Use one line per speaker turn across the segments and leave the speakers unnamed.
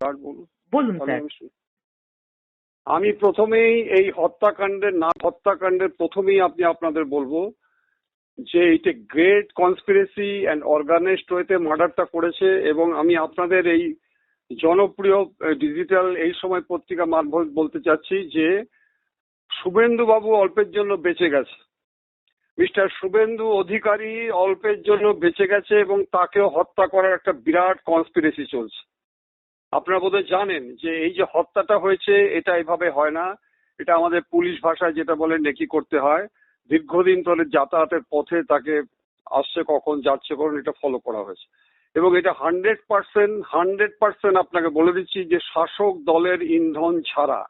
Sir বলুন।
বলুন sir.
আমি প্রথমেই এই হত্যাকাণ্ডের প্রথমেই আপনাদের বলবো যে এটা গ্রেট কনস্পিরেসি অ্যান্ড অর্গানাইজড ওয়েতে মার্ডারটা করেছে। এবং আমি আপনাদের এই জনপ্রিয় ডিজিটাল এই সময় পত্রিকা মারফত বলতে চাচ্ছি যে শুভেন্দু বাবু অল্পের জন্য বেঁচে গেছে। মিস্টার শুভেন্দু অধিকারী অল্পের জন্য বেঁচে গেছে এবং তাকেও হত্যা করার একটা বিরাট কনস্পিরেসি চলছে। আপনারা বোধহয় জানেন যে এই যে হত্যাটা হয়েছে এটা এভাবে হয় না। এটা আমাদের পুলিশ ভাষায় যেটা বলে নেকি করতে হয়। দীর্ঘদিন ধরে যাতায়াতের পথে তাকে আসছে কখন যাচ্ছে কখন এটা ফলো করা হয়েছে এবং এটা 100% আপনাকে বলে দিচ্ছি যে শাসক দলের ইন্ধন ছাড়া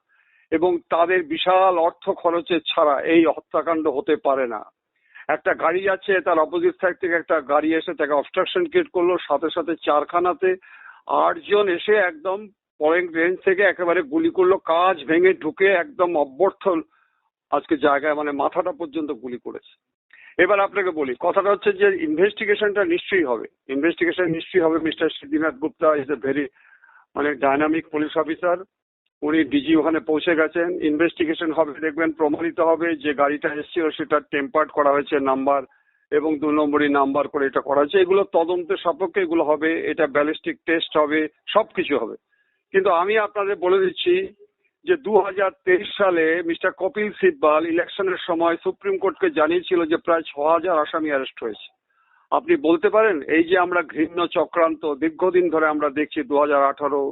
এবং তাদের বিশাল অর্থ খরচের ছাড়া এই হত্যাকাণ্ড হতে পারে না। একটা গাড়ি যাচ্ছে, তার অপোজিট সাইড থেকে একটা গাড়ি এসে তাকে অবস্ট্রাকশন ক্রিয়েট করলো, সাথে সাথে চারখানাতে 8 জন এসে একদম পয়েন্ট রেঞ্জ থেকে একেবারে গুলি করলো, কাঁচ ভেঙে ঢুকে একদম অব্যর্থ আজকে জায়গায় মানে মাথাটা পর্যন্ত গুলি করেছে। এবার আপনাকে বলি, কথাটা হচ্ছে যে ইনভেস্টিগেশনটা নিশ্চয়ই হবে। Mister Siddhinath Gupta is a very dynamic police officer. উনি ডিজি ওখানে পৌঁছে গেছেন, ইনভেস্টিগেশন হবে, দেখবেন প্রমাণিত হবে যে গাড়িটা এসেছিল সেটা টেম্পার্ড করা হয়েছে নাম্বার এবং 2 নম্বরই নাম্বার করে এটা করা হয়েছে। এগুলো তদন্তের সাপেক্ষে এগুলো হবে, এটা ব্যালিস্টিক টেস্ট হবে, সবকিছু হবে। কিন্তু আমি আপনাদের বলে দিচ্ছি যে 2023 সালে মিস্টার কপিল সিব্বাল ইলেকশনের সময় সুপ্রিম কোর্টকে জানিয়েছিল যে প্রায় 6000 আসামি অ্যারেস্ট হয়েছে। আপনি বলতে পারেন এই যে আমরা ঘৃণ্য চক্রান্ত দীর্ঘদিন ধরে আমরা দেখছি 2018,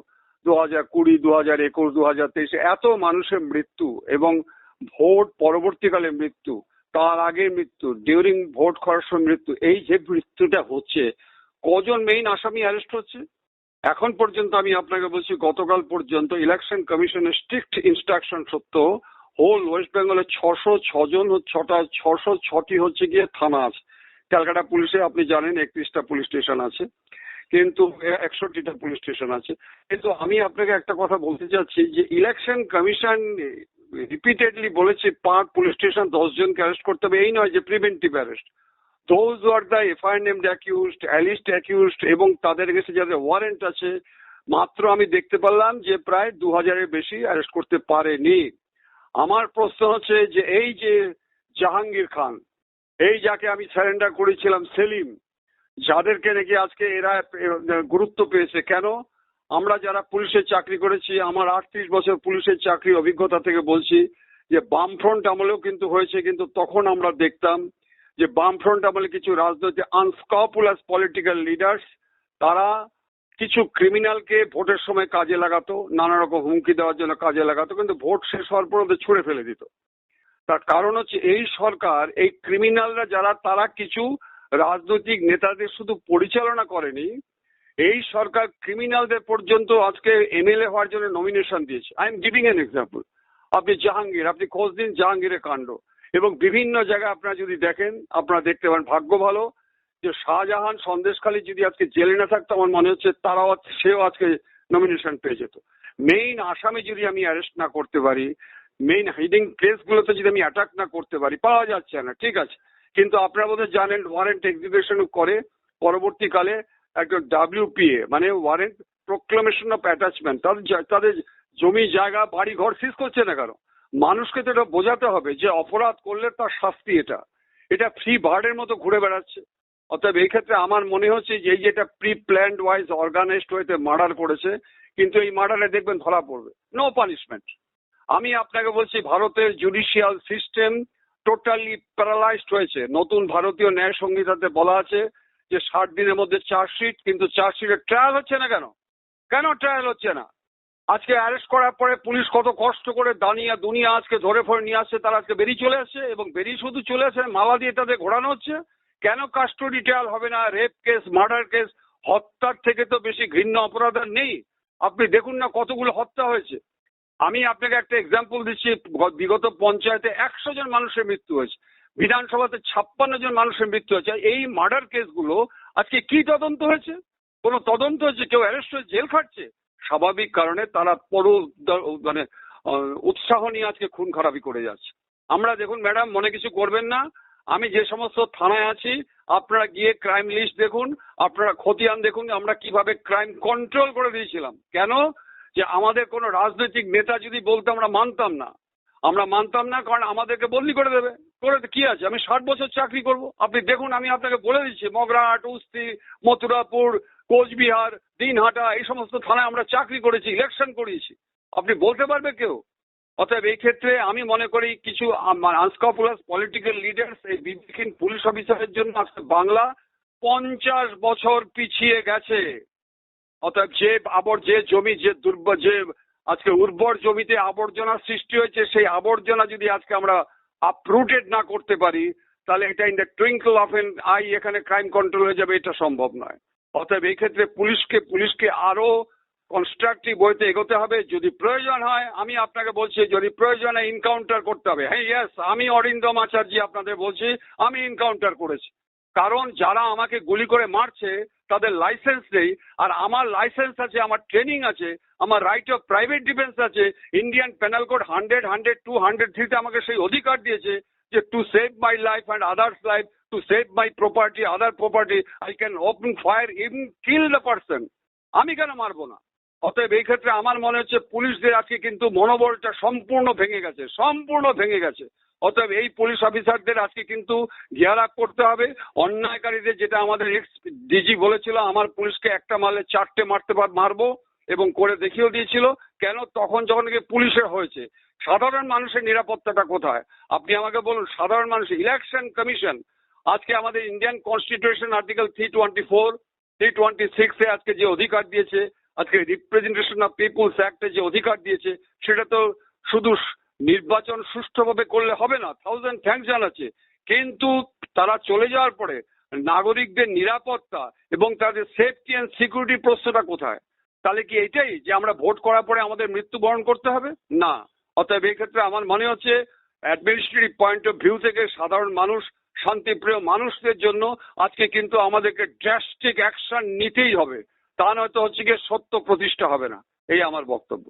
2020, 2021, 2023 এত মানুষের মৃত্যু এবং ভোট পরবর্তীকালে মৃত্যু, তার আগে মৃত্যু, ডিউরিং ভোট করার সময় মৃত্যু, এই যে মৃত্যুটা হচ্ছে, কজন মেইন আসামি অ্যারেস্ট হচ্ছে এখন পর্যন্ত? আমি আপনাকে বলছি গতকাল পর্যন্ত ইলেকশন কমিশনের স্ট্রিক্ট ইনস্ট্রাকশন সত্ত্বেও হোল ওয়েস্ট বেঙ্গলে 606টি হচ্ছে গিয়ে থানা আছে। ক্যালকাটা পুলিশে আপনি জানেন 31টা পুলিশ স্টেশন আছে, কিন্তু 61টা পুলিশ স্টেশন আছে। কিন্তু আমি আপনাকে একটা কথা বলতে চাচ্ছি যে ইলেকশন কমিশন রিপিটেডলি বলেছে পার পুলিশ স্টেশন 10 জনকে অ্যারেস্ট করতে হবে। এই নয় যে preventive arrest, those who are the FIR named accused, alleged accused এবং তাদের কাছে যাদের ওয়ারেন্ট আছে মাত্র আমি দেখতে পারলাম যে প্রায় 2000-এর বেশি অ্যারেস্ট করতে পারেনি। আমার প্রশ্ন হচ্ছে যে এই যে জাহাঙ্গীর খান, এই যাকে আমি সারেন্ডার করেছিলাম সেলিম, যাদেরকে নাকি আজকে এরা গুরুত্ব পেয়েছে কেন? আমরা যারা পুলিশে চাকরি করেছি, আমার 38 বছর পুলিশের চাকরি অভিজ্ঞতা থেকে বলছি যে বামফ্রন্ট আমলেও কিন্তু হয়েছে, কিন্তু তখন আমরা দেখতাম যে বামফ্রন্ট আমলে কিছু রাজনৈতিক আনস্ক্রুপুলাস পলিটিক্যাল লিডার্স তারা কিছু ক্রিমিনালকে ভোটের সময় কাজে লাগাতো, নানা রকম হুমকি দেওয়ার জন্য কাজে লাগাতো, কিন্তু ভোট শেষ হওয়ার পর ওদের ছুড়ে ফেলে দিত। তার কারণ হচ্ছে এই সরকার, এই ক্রিমিনালরা যারা, তারা কিছু রাজনৈতিক নেতাদের শুধু পরিচালনা করেনি, এই সরকার ক্রিমিনালদের পর্যন্ত আজকে এমএলএ হওয়ার জন্য নমিনেশন দিয়েছে। I am giving an example. আপনি জাহাঙ্গীর, আপনি খোঁজ দিন জাহাঙ্গীরের কাণ্ড, এবং বিভিন্ন জায়গায় আপনারা যদি দেখেন আপনারা দেখতে পারেন। ভাগ্য ভালো যে শাহজাহান সন্দেশখালী যদি আজকে জেলে না থাকতো, আমার মনে হচ্ছে সেও আজকে নমিনেশন পেয়ে যেত। মেইন আসামি যদি আমি অ্যারেস্ট না করতে পারি, মেইন হিডিং কেসগুলোতে যদি আমি অ্যাটাক না করতে পারি, পাওয়া যাচ্ছে না, ঠিক আছে। কিন্তু আপনারা বোধহয় জানেন ওয়ারেন্ট এক্সিকিউশন করে পরবর্তীকালে একটা WPA মানে ওয়ারেন্ট প্রোক্লামেশন অফ অ্যাটাচমেন্ট, তাদের জমি জায়গা বাড়ি ঘর সিজ করছে না কেন? মানুষকে তো এটা বোঝাতে হবে যে অপরাধ করলে তার শাস্তি। এটা ফ্রি বার্ডের মতো ঘুরে বেড়াচ্ছে। অতএব এই ক্ষেত্রে আমার মনে হচ্ছে যে এই যেটা প্রি প্ল্যান্ড ওয়াইজ অর্গানাইজড ওয়েতে মার্ডার করেছে, কিন্তু এই মার্ডারে দেখবেন ধরা পড়বে, নো পানিশমেন্ট। আমি আপনাকে বলছি ভারতের জুডিশিয়াল সিস্টেম টোটালি প্যারালাইজড হয়েছে। নতুন ভারতীয় ন্যায় সংহিতাতে বলা আছে যে 60 দিনের মধ্যে চার্জশিট, কিন্তু চার্জশিটের ট্রায়াল হচ্ছে না কেন? কেন ট্রায়াল হচ্ছে না? আজকে অ্যারেস্ট করার পরে পুলিশ কত কষ্ট করে দুনিয়া আজকে ধরে ফরে নিয়ে আসছে, তারা আজকে বেরিয়ে চলে আসছে, এবং বেরিয়ে শুধু চলে আসে, মালা দিয়ে তাদের ঘোরানো হচ্ছে। কেন কাস্টডি ট্রায়াল হবে না? রেপ কেস, মার্ডার কেস, হত্যার থেকে তো বেশি ঘৃণ্য অপরাধ আর নেই। আপনি দেখুন না কতগুলো হত্যা হয়েছে। আমি আপনাকে একটা এক্সাম্পল দিচ্ছি, বিগত পঞ্চায়েতে 100 জন মানুষের মৃত্যু হয়েছে, বিধানসভাতে 56 জন মানুষের মৃত্যু হয়েছে। এই মার্ডার কেসগুলো আজকে কি তদন্ত হয়েছে? কোনো তদন্ত হয়েছে? কেউ অ্যারেস্ট হয়ে জেল খাটছে? স্বাভাবিক কারণে তারা উৎসাহ নিয়ে আজকে খুন খারাপি করে যাচ্ছে। আমরা দেখুন ম্যাডাম, মনে কিছু করবেন না, আমি যে সমস্ত থানায় আছি আপনারা গিয়ে ক্রাইম লিস্ট দেখুন, আপনারা খতিয়ান দেখুন, আমরা কিভাবে ক্রাইম কন্ট্রোল করে দিয়েছিলাম। কেন? যে আমাদের কোনো রাজনৈতিক নেতা যদি বলতো আমরা মানতাম না, কারণ আমাদেরকে বদলি করে দেবে। করে কি আছে, আমি 60 বছর চাকরি করব। আপনি দেখুন, আমি আপনাকে বলে দিচ্ছি, মগরাহাট, উস্তি, মথুরাপুর, কোচবিহার, দিনহাটা, এই সমস্ত থানায় আমরা চাকরি করেছি, ইলেকশন করিয়েছি। আপনি বলতে পারবে কেউ? অতএব এই ক্ষেত্রে আমি মনে করি কিছু আনস্ক্রুপুলাস পলিটিক্যাল লিডার্স, এই বিবেকহীন পুলিশ অফিসারের জন্য আজকে বাংলা 50 বছর পিছিয়ে গেছে। অতএব যে জমি, যে আজকে উর্বর জমিতে আবর্জনা সৃষ্টি হয়েছে, সেই আবর্জনা যদি আজকে আমরা আপরুটেড না করতে পারি, তাহলে এটা in the twinkle of N I এখানে ক্রাইম কন্ট্রোল হয়ে যাবে, এটা সম্ভব নয়। অতএব এই ক্ষেত্রে পুলিশকে আরো কনস্ট্রাকটিভ ওয়েতে এগোতে হবে। যদি প্রয়োজন হয়, আমি আপনাকে বলছি, যদি প্রয়োজনে ইনকাউন্টার করতে হবে। হ্যাঁ, ইয়েস, আমি অরিন্দম আচার্য আপনাদের বলছি, আমি ইনকাউন্টার করেছি। কারণ যারা আমাকে গুলি করে মারছে তাদের লাইসেন্স নেই, আর আমার লাইসেন্স আছে, আমার ট্রেনিং আছে, আমার রাইট অফ প্রাইভেট ডিফেন্স আছে। ইন্ডিয়ান পেনাল কোড 100, 102, 103 আমাকে সেই অধিকার দিয়েছে যে to save my life and others life, to save my property, other property, I can open fire, even kill the person. আমি কেন মারবো না? অতএব এই ক্ষেত্রে আমার মনে হচ্ছে পুলিশদের আজকে কিন্তু মনোবলটা সম্পূর্ণ ভেঙে গেছে। অতএব এই পুলিশ অফিসারদের আজকে কিন্তু গিয়ার আপ করতে হবে। অন্যায়কারীদের, যেটা আমাদের এক্স ডিজি বলেছিল, আমার পুলিশকে একটা মারলে 4টে মারবো, এবং করে দেখিয়েও দিয়েছিল। কেন? তখন যখন পুলিশের হয়েছে। সাধারণ মানুষের নিরাপত্তাটা কোথায়? আপনি আমাকে বলুন, সাধারণ মানুষ, ইলেকশন কমিশন আজকে আমাদের ইন্ডিয়ান কনস্টিটিউশন আর্টিকেল 324, 326 আজকে যে অধিকার দিয়েছে, আজকে রিপ্রেজেন্টেশন অফ পিপুলস অ্যাক্টে যে অধিকার দিয়েছে, সেটা তো শুধু নির্বাচন সুষ্ঠুভাবে করলে হবে না, 1000 থ্যাঙ্কস জানাচ্ছে, কিন্তু তারা চলে যাওয়ার পরে নাগরিকদের নিরাপত্তা এবং তাদের সেফটি অ্যান্ড সিকিউরিটি প্রশ্নটা কোথায়? তাহলে কি এটাই যে আমরা ভোট করার পরে আমাদের মৃত্যুবরণ করতে হবে? না। অতএব এই ক্ষেত্রে আমার মনে হচ্ছে অ্যাডমিনিস্ট্রেটিভ পয়েন্ট অফ ভিউ থেকে সাধারণ মানুষ, শান্তিপ্রিয় মানুষদের জন্য আজকে কিন্তু আমাদেরকে ড্রাস্টিক অ্যাকশন নিতেই হবে। তা নয়তো হচ্ছে গিয়ে সত্য প্রতিষ্ঠা হবে না। এই আমার বক্তব্য।